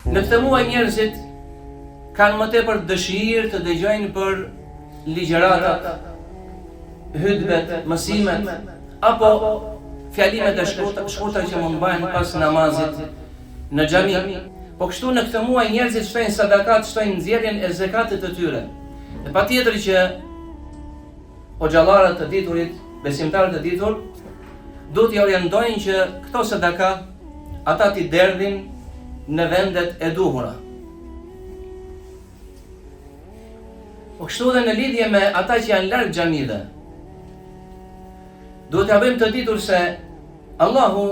Në këtë muaj njerëzit kanë më tepër dëshirë të dëgjojnë për ligjëratat, hutbet, mësimet apo fjalimet e shkurtra që mund bëhen pas namazit në xhami. Po kështu në këtë muaj njerëzit shtojnë sadakat, shtojnë nxjerrjen e zakatit të tyre. E patjetër që xhallarët të diturit, besimtarët e ditur, duhet t'i orientojnë që këto sadaka ata t'i derdhin në vendet e duhura. Po kështu dhe në lidhje me ata që janë larg xhamive, duhet t'ia bëjmë të ditur se Allahu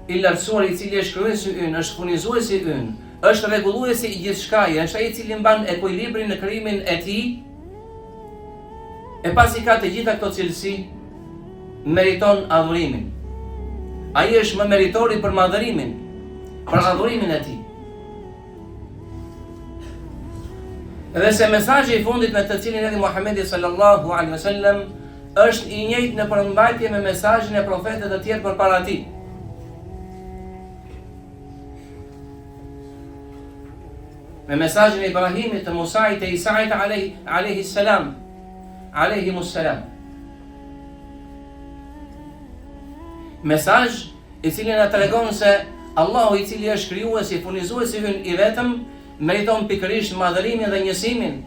i lartësuar, i cili është krijuesi ynë, është furnizuesi ynë, është rregulluesi i gjithçkaje, është ai i cili mban ekuilibrin në krijimin e tij, e pasi ka të gjitha këto cilësi, meriton adhurimin. Ai është më meritori për madhërimin, për adhurimin e tij. Edhe se mesazhi i fundit me të cilin erdhi Muhamedi sallallahu alaihi wasallam është i njëjtë në përmbajtje me mesazhin e profetëve të tjerë përpara tij. Me mesazhin e Ibrahimit, të Musait, të Isait alayhimus salam. Mesazh i cili na tregon se Allahu, i cili është krijuesi, furnizuesi ynë i vetëm, meriton pikërisht madhërimin dhe njësimin.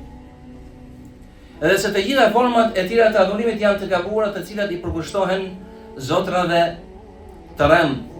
Edhe se të gjitha format e tjera të adhurimit janë të gabuara, të cilat i përkushtohen zotrave të rëmë.